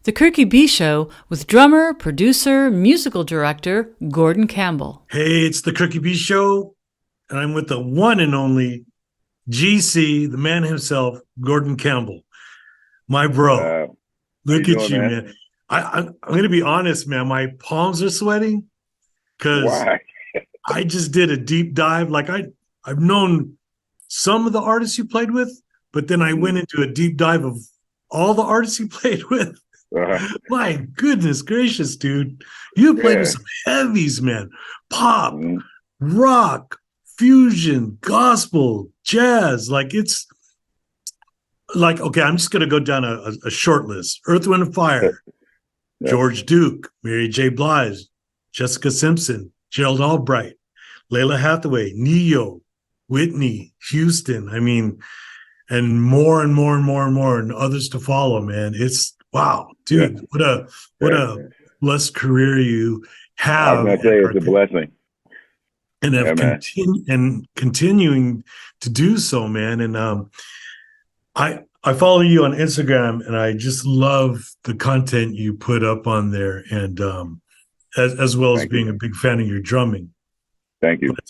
The Kirky B Show with drummer, producer, musical director Gorden Campbell. Hey, it's the Cookie B Show, and I'm with the one and only GC, the man himself, Gorden Campbell. My bro, How you look at doing, you, man? man. I'm going to be honest, man. My palms are sweating because Why? I just did a deep dive. I've known some of the artists you played with, but then I went into a deep dive of all the artists you played with. Uh, My goodness gracious, dude. You played with yeah. some heavies, man. Pop, Mhm. rock, fusion, gospel, jazz. It's like, okay, I'm just going to go down a short list. Earth, Wind, and Fire, Yep. George Duke, Mary J. Blige, Jessica Simpson, Gerald Albright, Layla Hathaway, Neo, Whitney, Houston. I mean, and more and more and more and more, and others to follow, man. It's wow, Yeah. dude. What Yeah. a blessed career you I was have, gonna say it's a blessing. and Yeah, have man. continuing to do so, man. And I follow you on Instagram, and I just love the content you put up on there, and as well as Thank you. being a big fan of your drumming. Thank you. But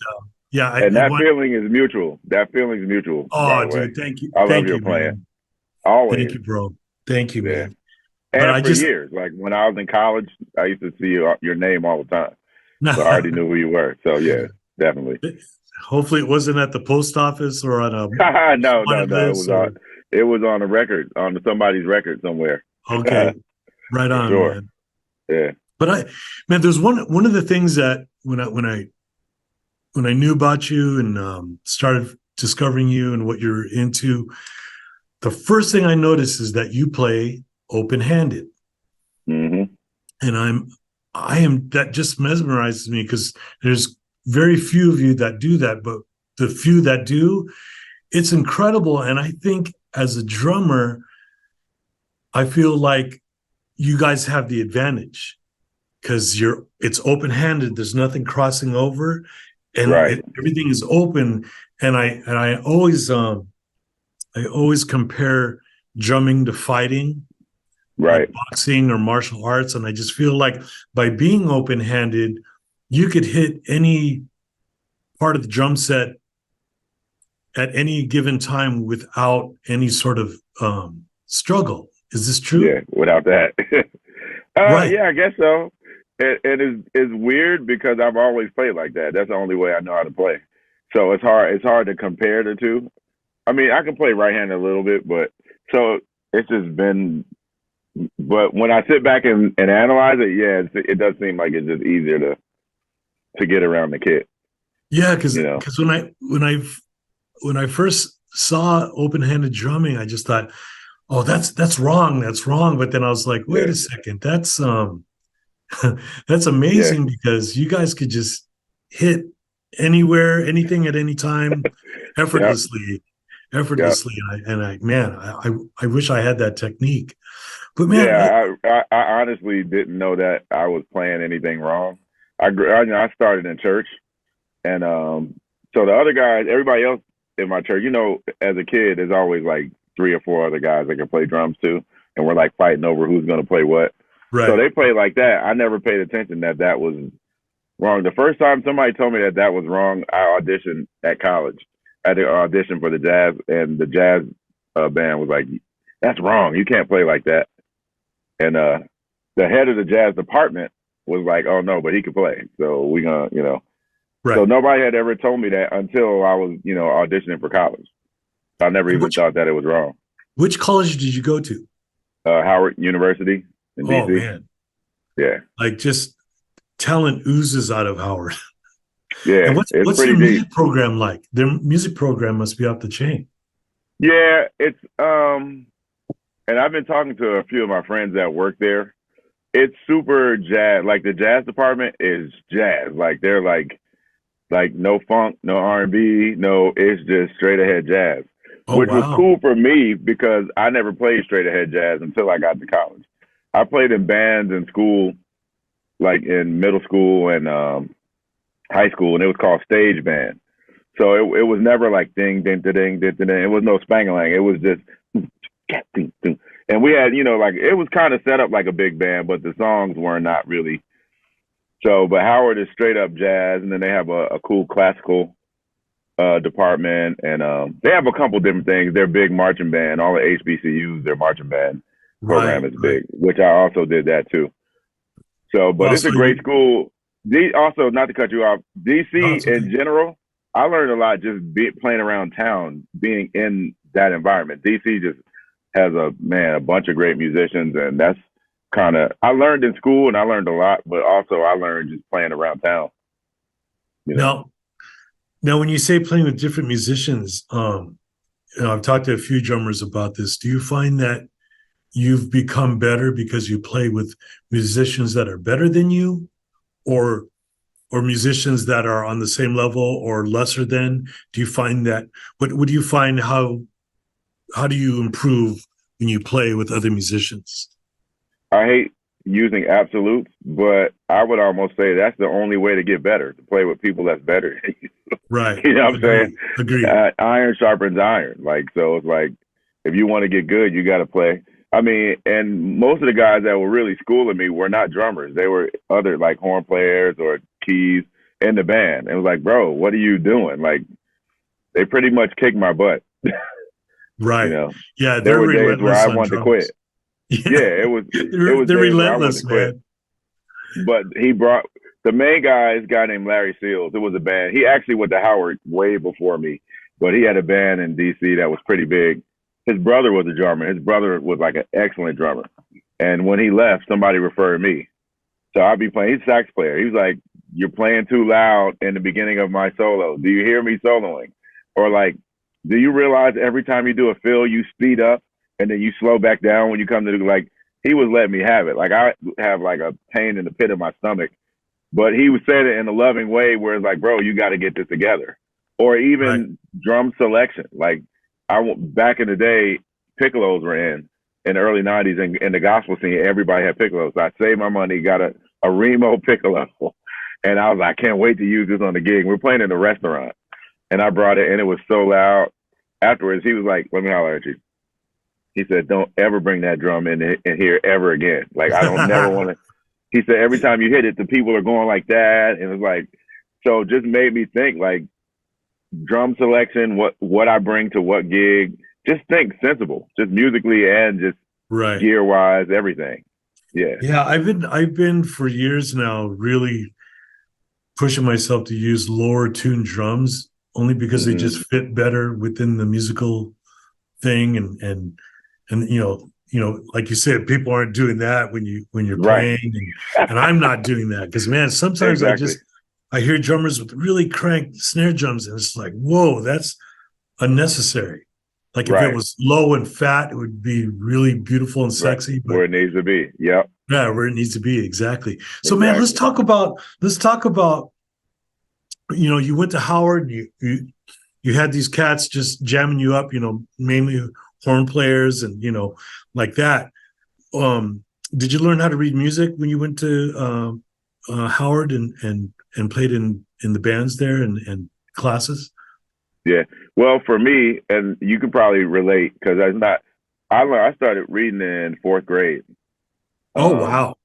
yeah, And I that want. feeling is mutual. That feeling is mutual, by Oh, the way. dude, I love thank your you, playing. man. Thank Always. you, bro. Thank you, Yeah. man. But And I for just years. Like when I was in college, I used to see your name all the time. So I already knew who you were. So yeah, definitely. hopefully it wasn't at the post office or on a No, no, wanted no. list or It was on a record, on somebody's record somewhere. okay, For right on, sure. man. Yeah. But man, there's one of the things that when I knew about you and started discovering you and what you're into, the first thing I noticed is that you play open handed, Hmm. and I am that just mesmerizes me because there's very few of you that do that, but the few that do, it's incredible. And I think as a drummer, I feel like you guys have the advantage because it's open-handed. There's nothing crossing over, and Right. everything is open. And I always compare drumming to fighting, like Right. boxing or martial arts. And I just feel like by being open-handed, you could hit any part of the drum set at any given time without any sort of struggle. Is this true? Yeah. Without that. Right. Yeah, I guess so. It's weird because I've always played like that. That's the only way I know how to play. So it's hard. It's hard to compare the two. I mean, I can play right-handed a little bit, but so it's just been. But when I sit back and analyze it, yeah, it does seem like it's just easier to get around the kit. Yeah, You know. because when I first saw open-handed drumming, I just thought, oh, that's wrong. That's wrong. But then I was like, wait Yeah. a second, that's Yeah. amazing because you guys could just hit anywhere, anything at any time, Yep. effortlessly, Yep. effortlessly. Man, I wish I had that technique. But man, Yeah. I honestly didn't know that I was playing anything wrong. I started in church. And so the other guys, everybody else in my church, as a kid, there's always like three or four other guys that can play drums too, and we're like fighting over who's going to play what. So right. they played like that. I never paid attention that was wrong. The first time somebody told me that was wrong, I auditioned at college. I had to audition for the jazz, and the jazz band was like, "That's wrong. You can't play like that." And the head of the jazz department was like, "Oh no, but he can play. So we gonna." So Right. nobody had ever told me that until I was, auditioning for college. I never And even thought that it was wrong. which college did you go to? Howard University in Oh DC. man, Yeah, like just talent oozes out of Howard. And yeah, it's what's pretty their deep. music program like? Their music program must be off the chain. Yeah, it's and I've been talking to a few of my friends that work there. It's super jazz. Like the jazz department is jazz. Like they're like no funk, no R&B, no. It's just straight ahead jazz, Oh which was wow. cool for me because I never played straight ahead jazz until I got to college. I played in bands in school, like in middle school and high school, and it was called stage band. So it was never like ding ding ding ding ding ding. It was no spangalang. It was just And we had, like it was kind of set up like a big band, but the songs were not really. So, but Howard is straight up jazz, and then they have a cool classical department, and they have a couple different things. They're big marching band. All the HBCUs, their marching band program is big, which I also did that too. So, but it's a great school. Also, not to cut you off, DC in general, I learned a lot just playing around town, being in that environment. DC just has a bunch of great musicians, and that's kind of, I learned in school and I learned a lot, but also I learned just playing around town. Now, when you say playing with different musicians, I've talked to a few drummers about this. Do you find that you've become better because you play with musicians that are better than you, or musicians that are on the same level or lesser than? Do you find that, what do you find, how do you improve when you play with other musicians? I hate using absolutes, but I would almost say that's the only way to get better, to play with people that's better. Right. You know what I'm saying? Agreed. Iron sharpens iron. Like, so it's like, if you want to get good, you got to play. I mean, and most of the guys that were really schooling me were not drummers. They were other, like, horn players or keys in the band. And it was like, bro, what are you doing? Like, they pretty much kicked my butt. Right. Yeah, there were days where I wanted to quit. Yeah, it was. They're relentless, man. But the main guy is a guy named Larry Seals. It was a band. He actually went to Howard way before me, but he had a band in DC that was pretty big. His brother was a drummer. His brother was like an excellent drummer. And when he left, somebody referred me. So I'd be playing. He's a sax player. He was like, "You're playing too loud in the beginning of my solo. Do you hear me soloing?" Or like, "Do you realize every time you do a fill, you speed up and then you slow back down when you come to do," like, he was letting me have it. Like, I have like a pain in the pit of my stomach, but he was saying it in a loving way where it's like, bro, you got to get this together. Or even drum selection. Like, back in the day, piccolos were in the early 90s, and in the gospel scene, everybody had piccolos. So I saved my money, got a Remo piccolo, and I was like, I can't wait to use this on the gig. We're playing in a restaurant, and I brought it, and it was so loud. Afterwards, he was like, "Let me holler at you." He said, "Don't ever bring that drum in here ever again. Like, I don't never want to." He said, "Every time you hit it, the people are going like that." And it's like, so it just made me think, like, drum selection, what I bring to what gig, just think sensible, just musically and just gear wise, everything. Yeah. I've been for years now really pushing myself to use lower tuned drums, only because they just fit better within the musical thing, and like you said, people aren't doing that when you're playing, and I'm not doing that, because, man, sometimes I hear drummers with really cranked snare drums, and it's like, whoa, that's unnecessary. Like, if it was low and fat, it would be really beautiful and sexy. But where it needs to be. Yeah, where it needs to be. Exactly. So, man, let's talk about, you went to Howard, you had these cats just jamming you up, mainly horn players and, like that. Did you learn how to read music when you went to Howard and played in the bands there and classes? Yeah. Well, for me, and you can probably relate, because I started reading in fourth grade. Oh, wow.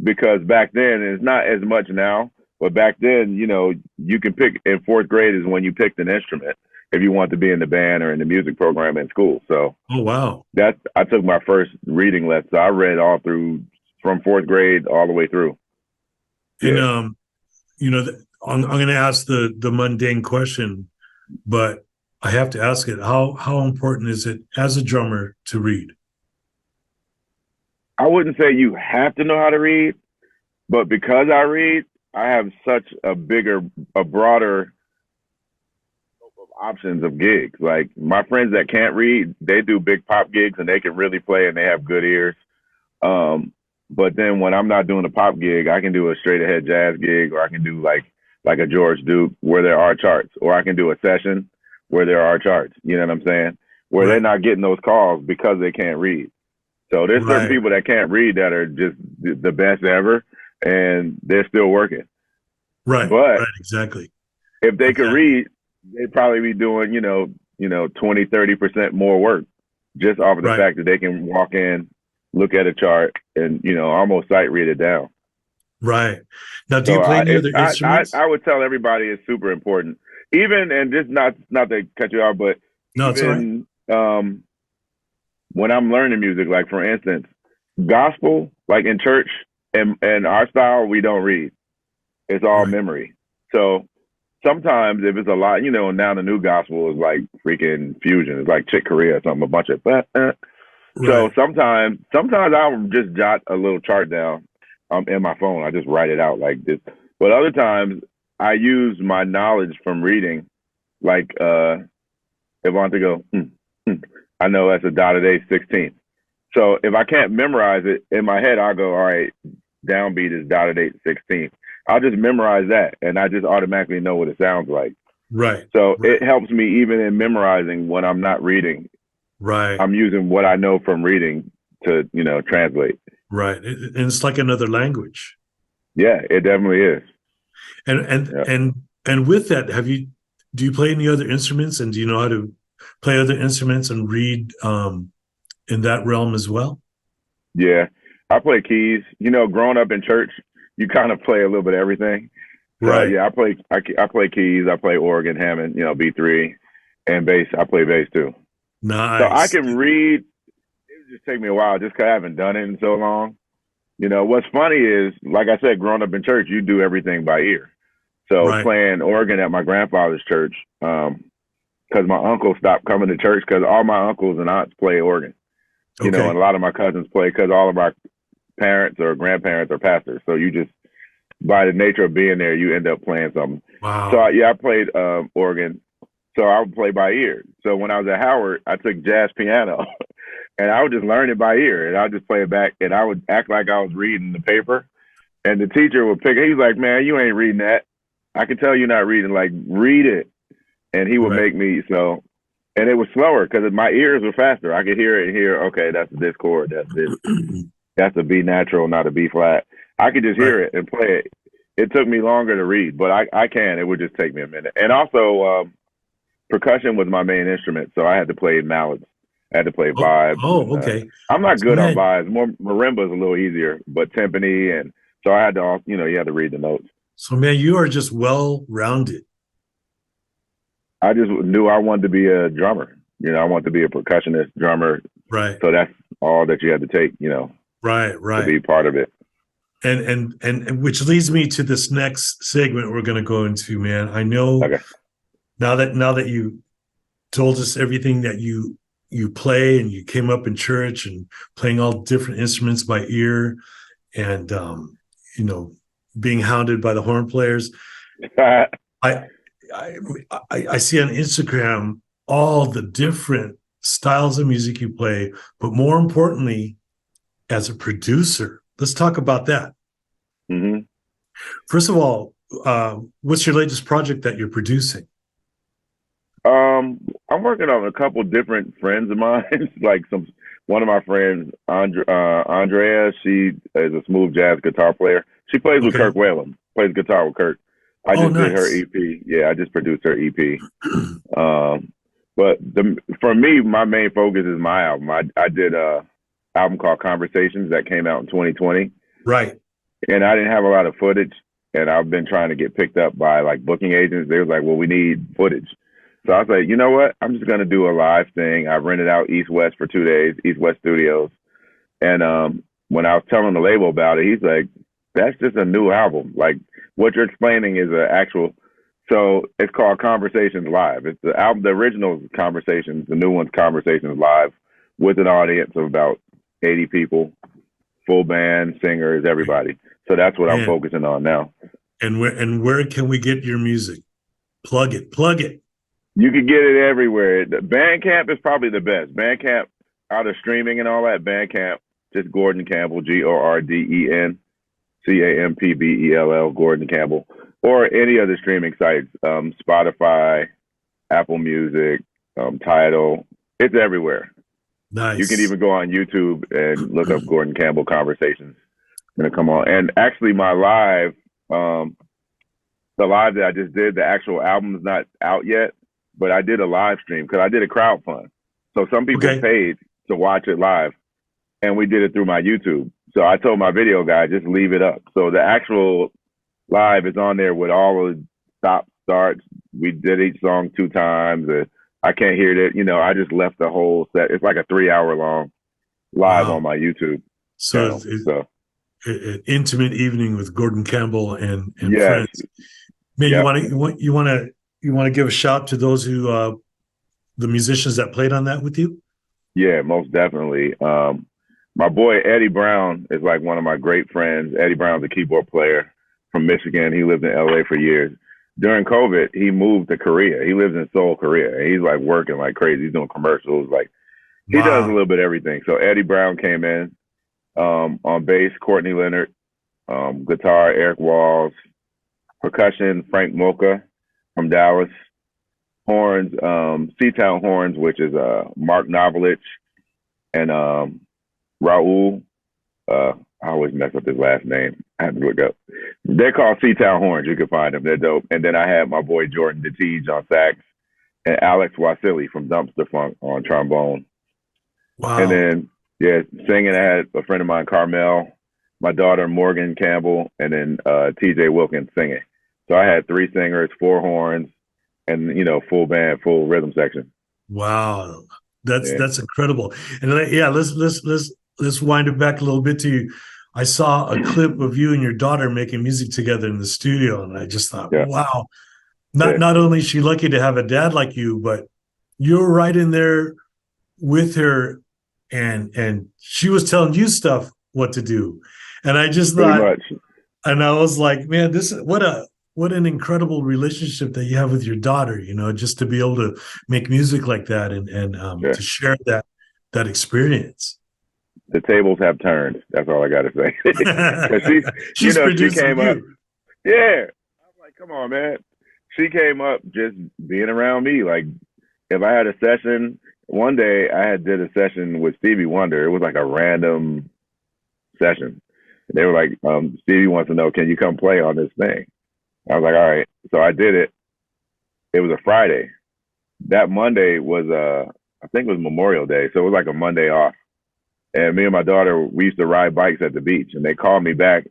Because back then, it's not as much now, but back then, you can pick, in fourth grade is when you picked an instrument if you want to be in the band or in the music program in school. So, oh, wow. I took my first reading lesson. So I read all through, from fourth grade all the way through. And, I'm going to ask the mundane question, but I have to ask it. How important is it as a drummer to read? I wouldn't say you have to know how to read, but because I read, I have such a broader scope of options of gigs. Like, my friends that can't read, they do big pop gigs and they can really play and they have good ears. But then when I'm not doing a pop gig, I can do a straight ahead jazz gig, or I can do like a George Duke where there are charts, or I can do a session where there are charts. You know what I'm saying? Where they're not getting those calls because they can't read. So there's certain people that can't read that are just the best ever, and they're still working. But exactly. If they could read, they'd probably be doing, 20, 30% more work. just off of the Right. fact that they can walk in, look at a chart, and almost sight read it down. Right. Now, do you So play I, any it, other instruments? I would tell everybody it's super important. Even, and just not to cut you off, but No, it's all right. even when I'm learning music, like for instance, gospel, like in church and our style, we don't read. It's all Right. memory. So sometimes if it's a lot, now the new gospel is like freaking fusion. It's like Chick Corea or something, a bunch of. So Right. sometimes I'll just jot a little chart down in my phone. I just write it out like this. But other times I use my knowledge from reading, like if I want to go, I know that's a dotted A 16. So if I can't memorize it in my head, I'll go, all right, downbeat is dotted 8 16. I'll just memorize that, and I just automatically know what it sounds like. Right. So Right. it helps me even in memorizing when I'm not reading. Right. I'm using what I know from reading to, translate. Right. And it's like another language. Yeah, it definitely is. Yeah. And with that, do you play any other instruments, and do you know how to play other instruments and read in that realm as well? Yeah, I play keys. Growing up in church, you kind of play a little bit of everything. So Right. yeah, I play keys. I play organ, Hammond, B3, and bass. I play bass too. So I Nice. can read. It would just take me a while just because I haven't done it in so long. What's funny is, like I said, growing up in church, you do everything by ear. So Right. playing organ at my grandfather's church, because my uncle stopped coming to church because all my uncles and aunts play organ. And Okay. a lot of my cousins play because all of my parents or grandparents are pastors. So you just, by the nature of being there, you end up playing something. Wow. So I played organ. So I would play by ear. So when I was at Howard, I took jazz piano, and I would just learn it by ear, and I would just play it back, and I would act like I was reading the paper, and the teacher would pick it. He's like, "Man, you ain't reading that. I can tell you're not reading. Like, read it." And he would Right. make me so, and it was slower because my ears were faster. I could hear it and hear, okay, that's this chord, that's this, that's a B natural, not a B flat. I could just hear Right. it and play it. It took me longer to read, but I can. It would just take me a minute. And also, percussion was my main instrument, so I had to play mallets. I had to play vibes. Oh, okay. I'm not So, good on man, vibes. More marimba is a little easier, but timpani, and so I had to, you had to read the notes. you are just well-rounded. I just knew I wanted to be a drummer. I wanted to be a percussionist, drummer. Right. So that's all that you had to take, Right. to be part of it. And which leads me to this next segment we're going to go into, man. I know Okay. now that you told us everything that you play, and you came up in church and playing all different instruments by ear, and being hounded by the horn players. I see on Instagram all the different styles of music you play, but more importantly, as a producer, let's talk about that. Mm-hmm. First of all, what's your latest project that you're producing? I'm working on a couple different friends of mine. Like one of my friends, Andrea. She is a smooth jazz guitar player. She plays with Kirk Whalum. Plays guitar with Kirk. I just did her EP. Yeah, I just produced her EP. But for me, my main focus is my album. I did a album called Conversations that came out in 2020. Right. And I didn't have a lot of footage, and I've been trying to get picked up by like booking agents. They was like, "Well, we need footage." So I was like, you know what? I'm just gonna do a live thing. I rented out East West for 2 days, East West Studios. And when I was telling the label about it, he's like, "That's just a new album. Like what you're explaining is an actual." So it's called Conversations Live. It's the album. The original is Conversations. The new one's Conversations Live, with an audience of about 80 people, full band, singers, everybody. So that's what I'm focusing on now. And where can we get your music? Plug it. You can get it everywhere. The Bandcamp is probably the best. Bandcamp, out of streaming and all that, Bandcamp, just Gorden Campbell, Gorden Campbell, Gorden Campbell, or any other streaming sites, Spotify, Apple Music, Tidal. It's everywhere. Nice. You can even go on YouTube and look up Gorden Campbell Conversations. It's going to come on. And actually my live, the live that I just did, the actual album is not out yet, but I did a live stream because I did a crowd fund. So some people paid to watch it live, and we did it through my YouTube. So I told my video guy, just leave it up. So the actual live is on there with all the stop starts. We did each song 2 times. I can't hear it. I just left the whole set. It's like a 3-hour long live on my YouTube channel. So an intimate evening with Gorden Campbell and yes. friends. Man, you want to give a shout to those who the musicians that played on that with you? Yeah, most definitely. My boy Eddie Brown is like one of my great friends. Eddie Brown's a keyboard player from Michigan. He lived in LA for years. During COVID, he moved to Korea. He lives in Seoul, Korea. And he's like working like crazy. He's doing commercials. Like he does a little bit of everything. So Eddie Brown came in on bass, Courtney Leonard, guitar, Eric Walls, percussion, Frank Mocha from Dallas, horns, Seatown horns, which is Mark Novelich and Raul. I always mess up his last name. I have to look up. They're called Seatown horns. You can find them. They're dope. And then I had my boy Jordan DeTiege on sax and Alex Wasili from Dumpster Funk on trombone. Wow. And then, singing, I had a friend of mine, Carmel, my daughter, Morgan Campbell, and then TJ Wilkins singing. So I had 3 singers, 4 horns, and, full band, full rhythm section. Wow. That's incredible. And let's wind it back a little bit to you. I saw a clip of you and your daughter making music together in the studio, and I just thought, wow. Not only is she lucky to have a dad like you, but you're right in there with her, and she was telling you stuff what to do. And I just thought, and I was like, man, what an incredible relationship that you have with your daughter, just to be able to make music like that and to share that experience. The tables have turned. That's all I got to say. she came up. Yeah. I was like, come on, man. She came up just being around me. Like, if I had a session, one day I did a session with Stevie Wonder. It was like a random session. They were like, Stevie wants to know, can you come play on this thing? I was like, all right. So I did it. It was a Friday. That Monday was, I think it was Memorial Day. So it was like a Monday off. And me and my daughter, we used to ride bikes at the beach. And they called me back.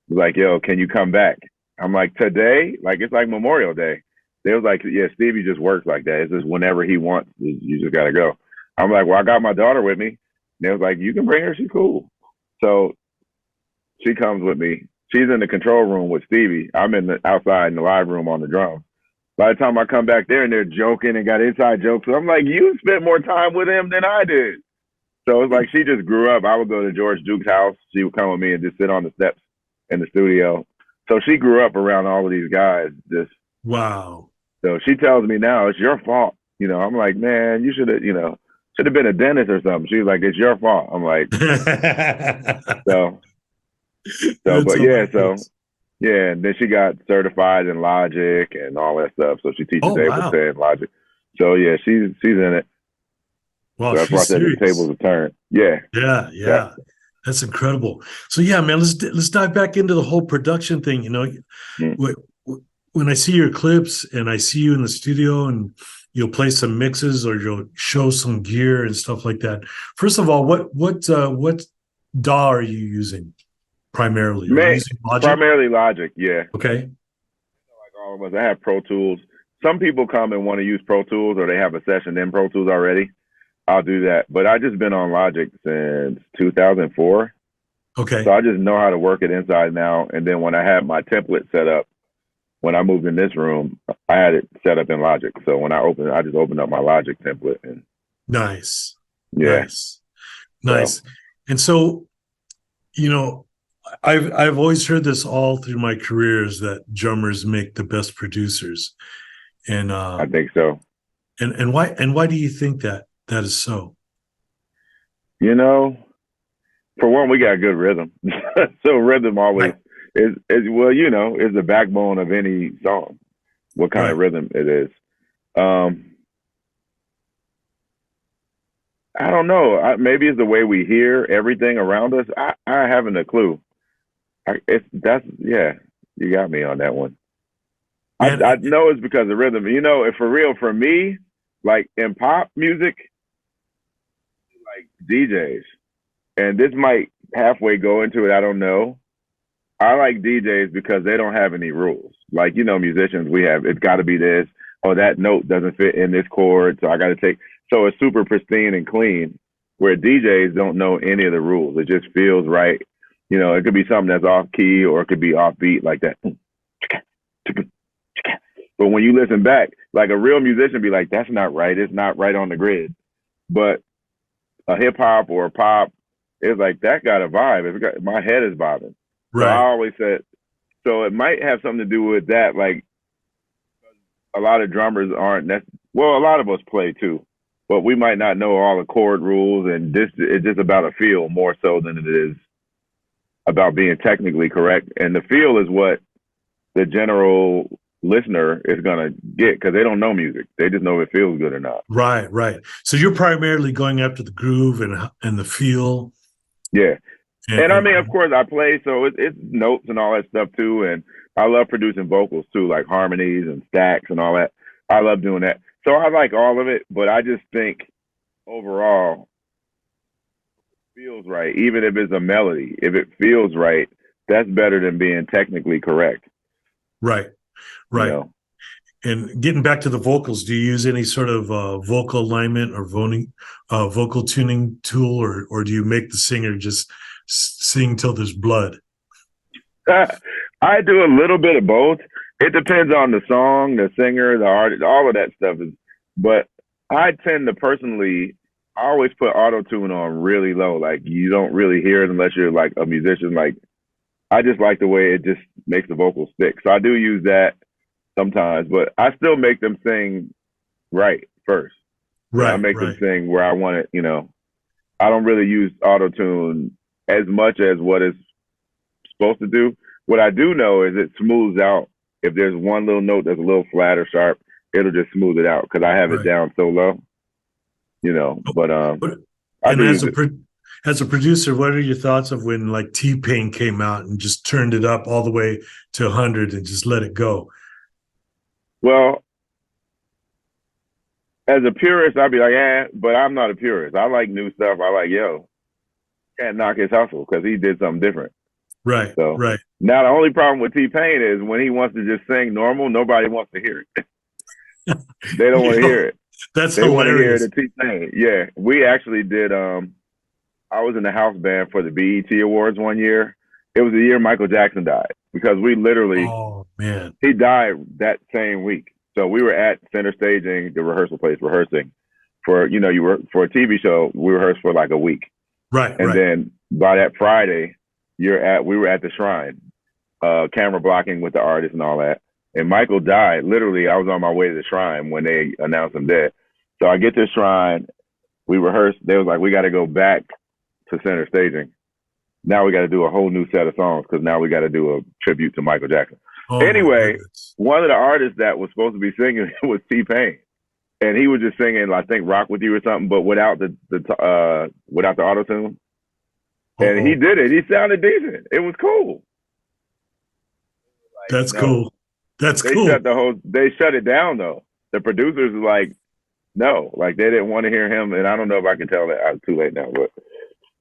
Like, yo, can you come back? I'm like, today? Like, it's like Memorial Day. They was like, yeah, Stevie just works like that. It's just whenever he wants, you just got to go. I'm like, well, I got my daughter with me. And they was like, you can bring her. She's cool. So she comes with me. She's in the control room with Stevie. I'm outside in the live room on the drums. By the time I come back there and they're joking and got inside jokes, I'm like, you spent more time with him than I did. So it's like she just grew up. I would go to George Duke's house. She would come with me and just sit on the steps in the studio. So she grew up around all of these guys. Wow. So she tells me now, it's your fault. I'm like, man, you should have been a dentist or something. She was like, it's your fault. I'm like, and then she got certified in Logic and all that stuff. So she teaches Ableton and Logic. So yeah, she's in it. Well, so I brought that to the tables of turn. Yeah. That's incredible. So yeah, man, let's dive back into the whole production thing. When I see your clips and I see you in the studio and you'll play some mixes or you'll show some gear and stuff like that. First of all, what DAW are you using primarily? Using Logic? Primarily Logic, yeah. Okay. Like all of us, I have Pro Tools. Some people come and want to use Pro Tools or they have a session in Pro Tools already. I'll do that. But I just been on Logic since 2004. Okay. So I just know how to work it inside now. And then when I had my template set up, when I moved in this room, I had it set up in Logic. So when I just opened up my Logic template. And nice. Yeah. Nice. And so, I've always heard this all through my careers that drummers make the best producers. And I think so. And why do you think that is so? For one, we got good rhythm. So rhythm always is the backbone of any song. What kind of rhythm it is. I don't know. Maybe it's the way we hear everything around us. I haven't a clue. You got me on that one. I know it's because of rhythm. For real, for me, like in pop music, like DJs, and this might halfway go into it. I don't know. I like DJs because they don't have any rules. Like, musicians, we have, it's got to be this, or that note doesn't fit in this chord, so I got to take. So it's super pristine and clean, where DJs don't know any of the rules. It just feels right. It could be something that's off key or it could be off beat like that. But when you listen back, like a real musician be like, that's not right. It's not right on the grid. But a hip hop or a pop, it's like, that got a vibe. My head is bobbing. Right. So I always said, so it might have something to do with that. Like, a lot of drummers aren't well, a lot of us play too, but we might not know all the chord rules, and it's just about a feel more so than it is about being technically correct. And the feel is what the general listener is going to get, because they don't know music. They just know if it feels good or not. Right, right. So you're primarily going after the groove and the feel. Yeah. And I mean, of course, I play, so it's notes and all that stuff too. And I love producing vocals too, like harmonies and stacks and all that. I love doing that. So I like all of it, but I just think overall, it feels right. Even if it's a melody, if it feels right, that's better than being technically correct. Right, right. And getting back to the vocals, do you use any sort of vocal alignment or vocal tuning tool, or do you make the singer just sing till there's blood? I do a little bit of both. It depends on the song, the singer, the artist, all of that stuff. But I tend to personally, I always put auto-tune on really low. Like, you don't really hear it unless you're like a musician. Like, I just like the way it just makes the vocals stick. So I do use that sometimes, but I still make them sing right first. Right. I make them sing where I want it, I don't really use auto-tune as much as what it's supposed to do. What I do know is it smooths out. If there's one little note that's a little flat or sharp, it'll just smooth it out because I have it down so low, But as a producer, what are your thoughts of when like T-Pain came out and just turned it up all the way to 100 and just let it go? Well, as a purist, I'd be like, but I'm not a purist. I like new stuff. I like, can't knock his hustle because he did something different. Right. So right. Now the only problem with T-Pain is when he wants to just sing normal, nobody wants to hear it. They don't want to hear it. That's they hilarious. want to hear the T-Pain. Yeah, we actually did. I was in the house band for the BET Awards one year. It was the year Michael Jackson died because we literally. Oh man. He died that same week. So we were at Center Staging, the rehearsal place, rehearsing for you were for a TV show. We rehearsed for like a week. Right. And then by that Friday, we were at the Shrine, camera blocking with the artist and all that. And Michael died. Literally, I was on my way to the Shrine when they announced him dead. So I get to the Shrine, we rehearsed. They was like, we got to go back to Center Staging. Now we got to do a whole new set of songs because now we got to do a tribute to Michael Jackson. Oh, anyway, one of the artists that was supposed to be singing was T-Pain. And he was just singing, I think, Rock With You or something, but without the auto-tune. And he did it. He sounded decent. It was cool. Like, That's cool. That's cool. They shut it down though. The producers were like, no, like they didn't want to hear him. And I don't know if I can tell that. I'm too late now, but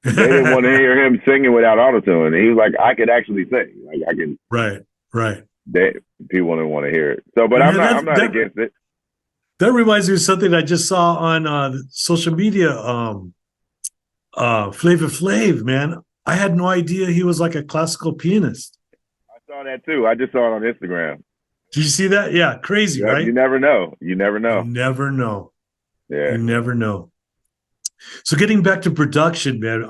they didn't want to hear him singing without autotune. And he was like, I could actually sing. Like I can. Right. People didn't want to hear it. So, but I'm not against it. That reminds me of something I just saw on social media. Flavor Flav, man. I had no idea he was like a classical pianist. I saw that too. I just saw it on Instagram. Did you see that? Yeah, crazy, right? You never know. You never know. Yeah. You never know. So getting back to production, man,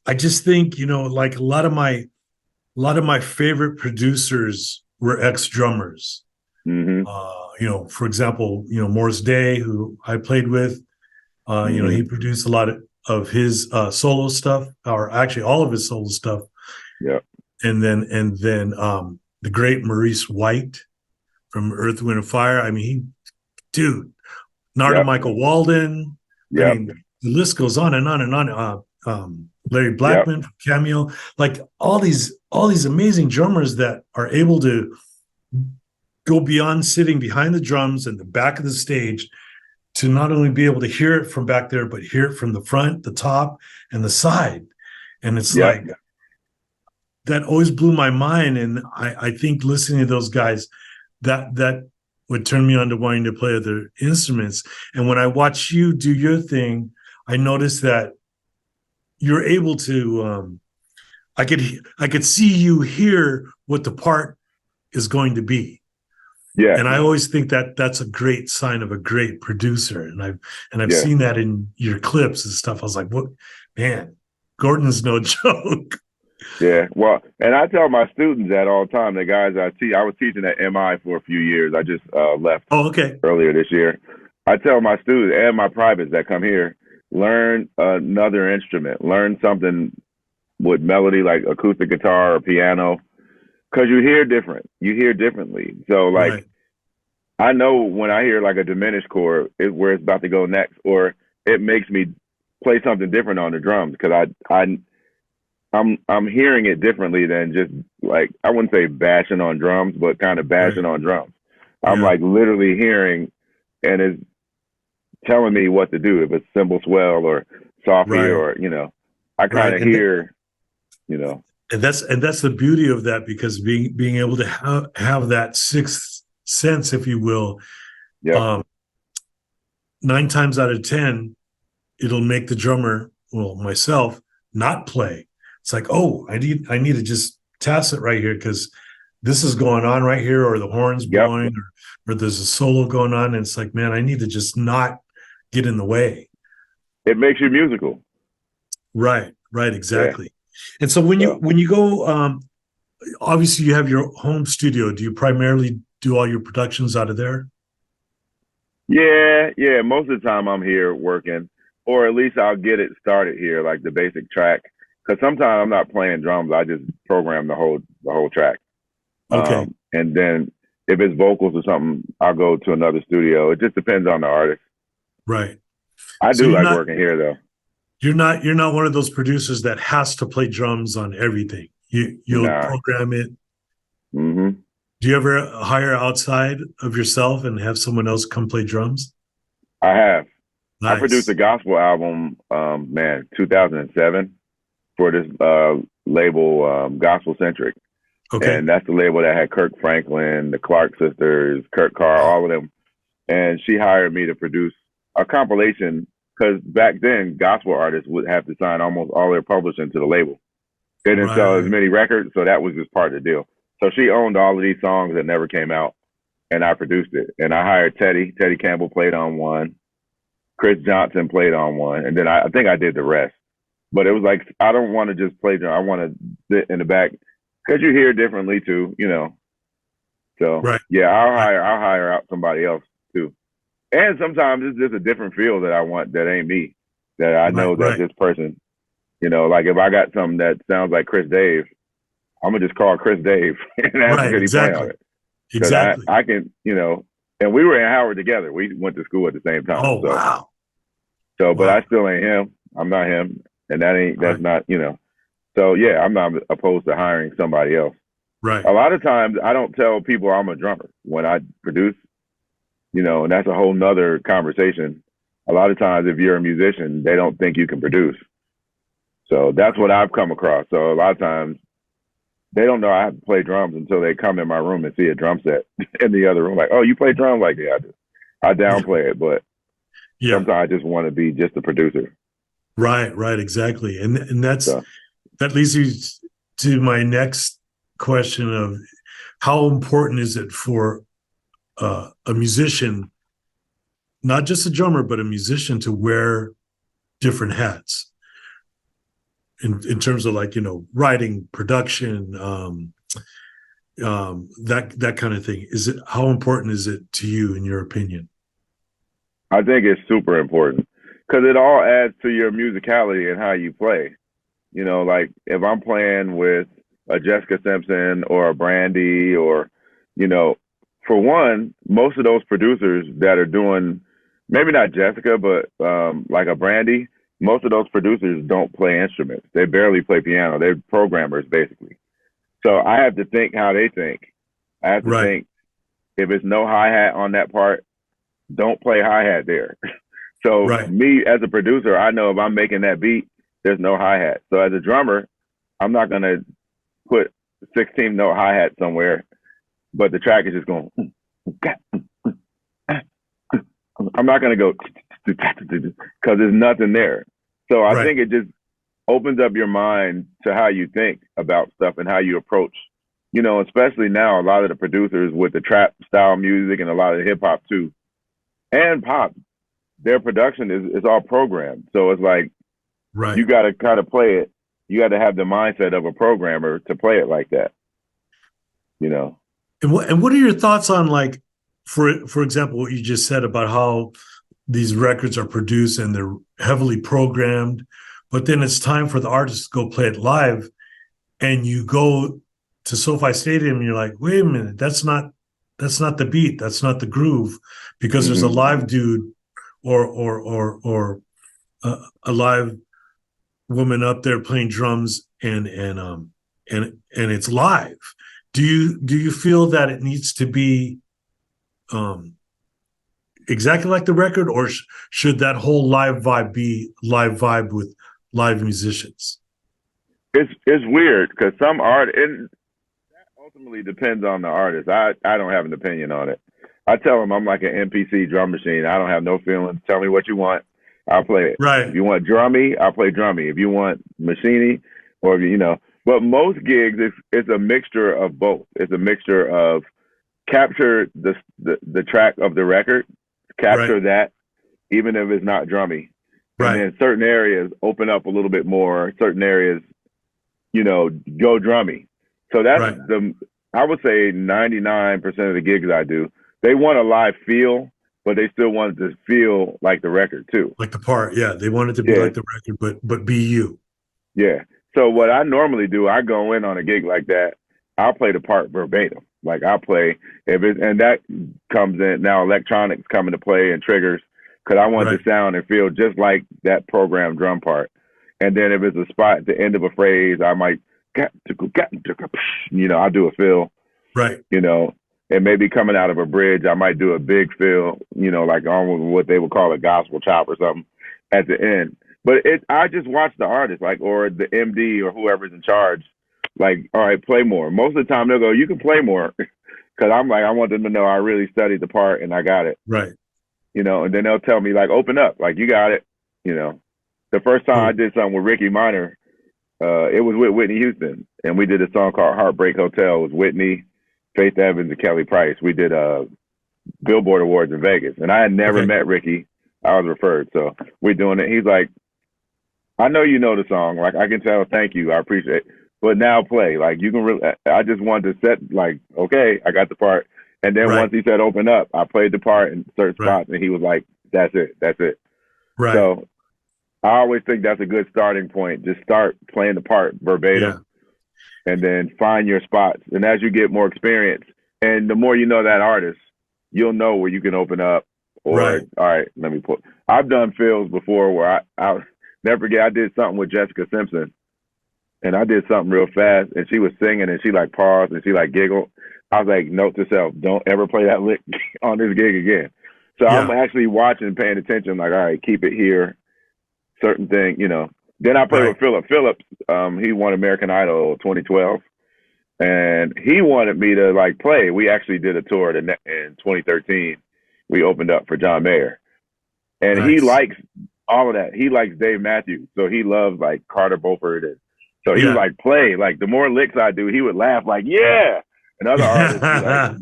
I just think, like a lot of my favorite producers were ex-drummers. Mm-hmm. For example, Morris Day, who I played with, he produced a lot of his solo stuff, or actually all of his solo stuff. Yeah. And then the great Maurice White from Earth, Wind, and Fire. I mean, Narada Michael Walden. Yeah. I mean, the list goes on and on and on. Larry Blackman from Cameo, like all these amazing drummers that are able to go beyond sitting behind the drums and the back of the stage to not only be able to hear it from back there, but hear it from the front, the top, and the side. And it's like, that always blew my mind. And I think listening to those guys, that would turn me on to wanting to play other instruments. And when I watch you do your thing, I noticed that you're able to, I could see you hear what the part is going to be. Yeah. And I always think that that's a great sign of a great producer. And I've seen that in your clips and stuff. I was like, what, man, Gordon's no joke. Yeah. Well, and I tell my students that all the time, the guys I teach, I was teaching at MI for a few years. I just left earlier this year. I tell my students and my privates that come here, learn another instrument, learn something with melody like acoustic guitar or piano, because you hear different. You hear differently. So like, I know when I hear like a diminished chord, where it's about to go next, or it makes me play something different on the drums, because I'm hearing it differently than just like, I wouldn't say bashing on drums, but kind of bashing on drums. I'm like literally hearing, and it's telling me what to do, if it's cymbal swell or softy or, you know, I kind of hear, you know. And that's the beauty of that, because being able to have that sixth sense, if you will, 9 times out of 10, it'll make the drummer, well, myself, not play. It's like, oh, I need to just tacit right here, because this is going on right here, or the horn's blowing, or there's a solo going on, and it's like, man, I need to just not get in the way. It makes you musical. Right, exactly. Yeah. And so when you go, obviously you have your home studio. Do you primarily do all your productions out of there? Yeah. Most of the time I'm here working, or at least I'll get it started here, like the basic track. Because sometimes I'm not playing drums, I just program the whole track. Okay. And then if it's vocals or something, I'll go to another studio. It just depends on the artist. Right. I do like working here though. You're not one of those producers that has to play drums on everything. You'll program it. Mm-hmm. Do you ever hire outside of yourself and have someone else come play drums? I have. Nice. I produced a gospel album, 2007. For this label, Gospel Centric. Okay. And that's the label that had Kirk Franklin, the Clark sisters, Kurt Carr, all of them. And she hired me to produce a compilation, because back then, gospel artists would have to sign almost all their publishing to the label. They didn't sell as many records, so that was just part of the deal. So she owned all of these songs that never came out, and I produced it. And I hired Teddy. Teddy Campbell played on one. Chris Johnson played on one. And then I think I did the rest. But it was like, I don't want to just play drum. I want to sit in the back, because you hear differently too, you know. So I'll hire out somebody else too. And sometimes it's just a different feel that I want that ain't me. That I know that this person, you know, like if I got something that sounds like Chris Dave, I'm gonna just call Chris Dave and ask him to play on it. Exactly. I can, you know, and we were in Howard together. We went to school at the same time. Oh, wow. So, but I still ain't him. I'm not him. And that's not, you know. So, yeah, I'm not opposed to hiring somebody else. Right. A lot of times I don't tell people I'm a drummer when I produce, you know, and that's a whole nother conversation. A lot of times if you're a musician, they don't think you can produce. So that's what I've come across. So a lot of times they don't know I have to play drums until they come in my room and see a drum set in the other room. Like, oh, you play drums? Like, yeah, I do. I downplay it, but sometimes I just want to be just a producer. Right, exactly. And that leads you to my next question of how important is it for a musician, not just a drummer, but a musician, to wear different hats in terms of, like, you know, writing, production, that kind of thing. How important is it to you, in your opinion? I think it's super important, because it all adds to your musicality and how you play. You know, like if I'm playing with a Jessica Simpson or a Brandy, or, you know, for one, most of those producers that are doing, maybe not Jessica, but like a Brandy, most of those producers don't play instruments. They barely play piano. They're programmers, basically. So I have to think how they think. I have to think, if it's no hi-hat on that part, don't play hi-hat there. So Right. me as a producer, I know if I'm making that beat, there's no hi-hat. So as a drummer, I'm not going to put 16-note hi-hat somewhere, but the track is just going, I'm not going to go, because there's nothing there. So I think it just opens up your mind to how you think about stuff and how you approach, especially now, a lot of the producers with the trap style music and a lot of hip hop too, and pop, their production is all programmed. So it's like, you got to kind of play it. You got to have the mindset of a programmer to play it like that, And what are your thoughts on, like, for example, what you just said about how these records are produced and they're heavily programmed, but then it's time for the artist to go play it live, and you go to SoFi Stadium and you're like, wait a minute, that's not the beat, that's not the groove, because there's a live dude or a live woman up there playing drums and it's live. Do you feel that it needs to be exactly like the record, or should that whole live vibe be live vibe with live musicians? It's weird because some art, and that ultimately depends on the artist. I don't have an opinion on it. I tell them I'm like an MPC drum machine. I don't have no feelings. Tell me what you want, I'll play it. Right. If you want drummy, I'll play drummy. If you want machiney, or but most gigs, it's a mixture of both. It's a mixture of capture the track of the record, capture that, even if it's not drummy. And then certain areas open up a little bit more. Certain areas, go drummy. So that's I would say 99% of the gigs I do, they want a live feel, but they still want it to feel like the record too. Like the part, yeah. They want it to be like the record, but be you. Yeah. So what I normally do, I go in on a gig like that, I'll play the part verbatim. Like I'll play, and that comes in, now electronics come into play and triggers, because I want the sound and feel just like that programmed drum part. And then if it's a spot at the end of a phrase, I might, I'll do a fill. Right. And maybe coming out of a bridge, I might do a big fill, like on what they would call a gospel chop or something at the end. But I just watch the artist, like, or the MD or whoever's in charge, like, all right, play more. Most of the time they'll go, you can play more. Because I'm like, I want them to know I really studied the part and I got it. Right. And then they'll tell me, like, open up, like, you got it. The first time I did something with Ricky Minor, it was with Whitney Houston. And we did a song called Heartbreak Hotel. It was Whitney, Faith Evans, and Kelly Price. We did Billboard Awards in Vegas. And I had never met Ricky. I was referred. So we're doing it. He's like, I know you know the song. Like, I can tell, thank you. I appreciate it. But now play. Like, you can really, I just wanted to set, like, okay, I got the part. And then once he said open up, I played the part in certain spots, and he was like, that's it. Right. So I always think that's a good starting point. Just start playing the part verbatim and then find your spots. And as you get more experience, and the more you know that artist, you'll know where you can open up. Or, all right, let me put. I've done fills before where I'll never forget, I did something with Jessica Simpson. And I did something real fast, and she was singing, and she, like, paused, and she, like, giggled. I was like, note to self, don't ever play that lick on this gig again. So I'm actually watching, paying attention, like, all right, keep it here, certain thing, Then I played with Philip. Phillips, he won American Idol 2012, and he wanted me to, like, play. We actually did a tour in 2013. We opened up for John Mayer. And he likes all of that. He likes Dave Matthews, so he loves, like, Carter Beauford. And so he was like, play. Like, the more licks I do, he would laugh, like, yeah. And other artists, like,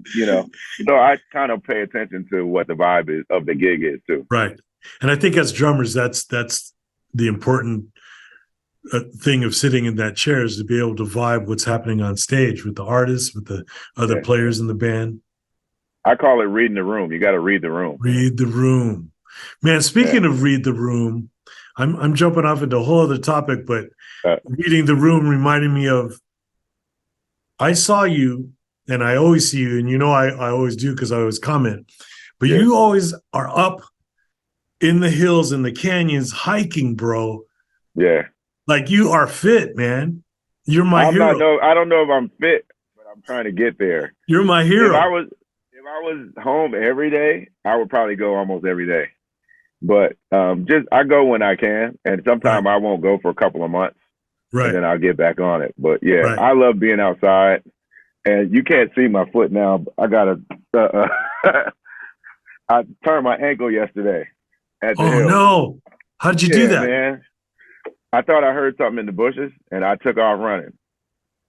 So I kind of pay attention to what the vibe is of the gig is too. Right. And I think as drummers, that's the important thing of sitting in that chair, is to be able to vibe what's happening on stage with the artists, with the other players in the band. I call it reading the room. You got to read the room. Read the room. Man, speaking of read the room, I'm jumping off into a whole other topic, but reading the room reminded me of, I saw you, and I always see you, and I always do because I always comment, but you always are up in the hills and the canyons hiking, bro. Yeah. Like, you are fit, man. You're my hero. I don't know if I'm fit, but I'm trying to get there. You're my hero. If I was home every day, I would probably go almost every day. But just I go when I can, and sometimes I won't go for a couple of months, and then I'll get back on it. But yeah, I love being outside, and you can't see my foot now. I got a I turned my ankle yesterday at the hill. No! How did you do that, man? I thought I heard something in the bushes, and I took off running.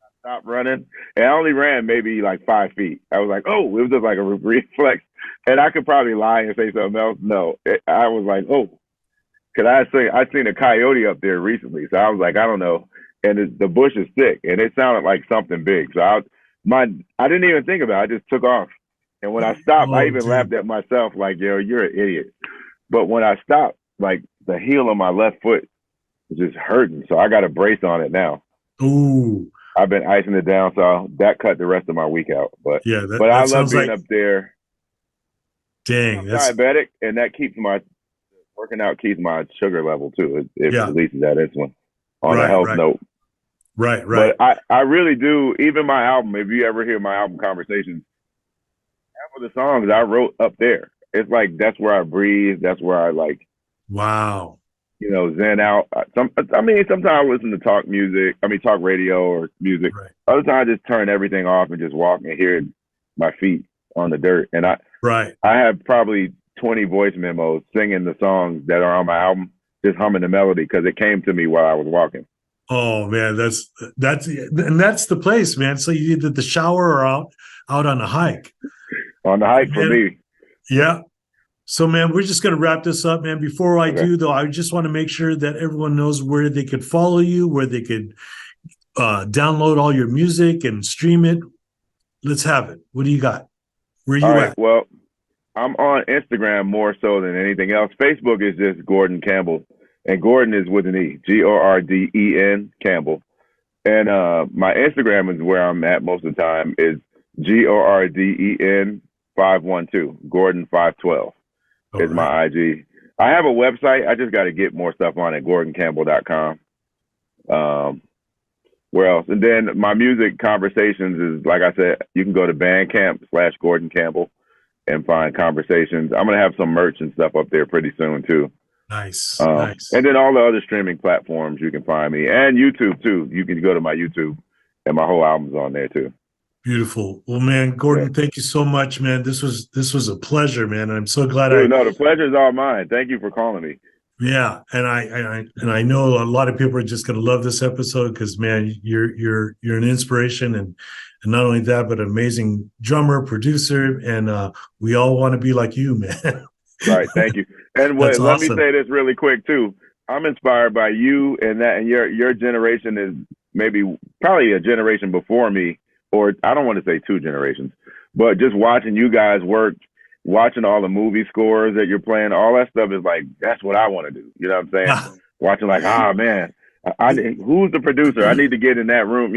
I stopped running, and I only ran maybe like 5 feet. I was like, oh, it was just like a reflex. And I could probably lie and say something else. No, I was like, oh, because I seen a coyote up there recently. So I was like, I don't know. And the bush is thick, and it sounded like something big. So I didn't even think about it. I just took off. And when I stopped, I even laughed at myself like, yo, you're an idiot. But when I stopped, like the heel of my left foot was just hurting. So I got a brace on it now. Ooh. I've been icing it down. So that cut the rest of my week out. But yeah, but I love being up there. Dang, I'm diabetic, and that keeps working out keeps my sugar level too. It releases that insulin on a health note. Right. But I really do. Even my album, if you ever hear my album Conversations, half of the songs I wrote up there. It's like that's where I breathe. That's where I like. Wow. Zen out. Sometimes I listen to talk radio or music. Right. Other times I just turn everything off and just walk and hear my feet on the dirt. And I have probably 20 voice memos singing the songs that are on my album, just humming the melody because it came to me while I was walking. Oh man, that's the place, man. So you either the shower or out on a hike. On the hike for me. Yeah. So man, we're just gonna wrap this up, man. Before I do though, I just want to make sure that everyone knows where they could follow you, where they could download all your music and stream it. Let's have it. What do you got? Where you at? Well, I'm on Instagram more so than anything else. Facebook is just Gorden Campbell. And Gordon is with an E, Gorden Campbell. And my Instagram is where I'm at most of the time is Gorden 512, Gordon 512 is my IG. I have a website. I just got to get more stuff on it, GordonCampbell.com. Where else? And then my music Conversations is, like I said, you can go to Bandcamp/Gorden Campbell and find Conversations. I'm going to have some merch and stuff up there pretty soon too. Nice. And then all the other streaming platforms you can find me, and YouTube too. You can go to my YouTube, and my whole album's on there too. Beautiful. Well, man, Gordon, thank you so much, man. This was a pleasure, man. And I'm so glad. No, the pleasure is all mine. Thank you for calling me. Yeah, and I know a lot of people are just going to love this episode because, man, you're an inspiration, and not only that, but an amazing drummer, producer, and we all want to be like you, man. Right. Thank you. And let me say this really quick too. I'm inspired by you, and your generation is probably a generation before me, or I don't want to say 2 generations, but just watching you guys work, watching all the movie scores that you're playing, all that stuff is like, that's what I want to do. You know what I'm saying? Watching like, man, who's the producer? I need to get in that room,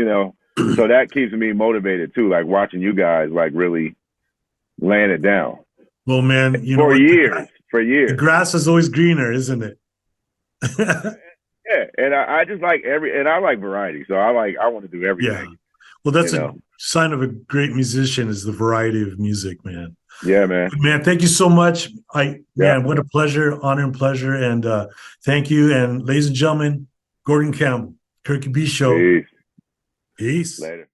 So that keeps me motivated too, like watching you guys like really laying it down. Well, man, for years. The grass is always greener, isn't it? Yeah, and I just like I like variety, so I want to do everything. Yeah. Well, that's a sign of a great musician is the variety of music, man. Yeah, man. Man, thank you so much. Man, what a pleasure, honor and pleasure, and thank you. And ladies and gentlemen, Gorden Campbell, Kirky B Show. Peace. Peace. Later.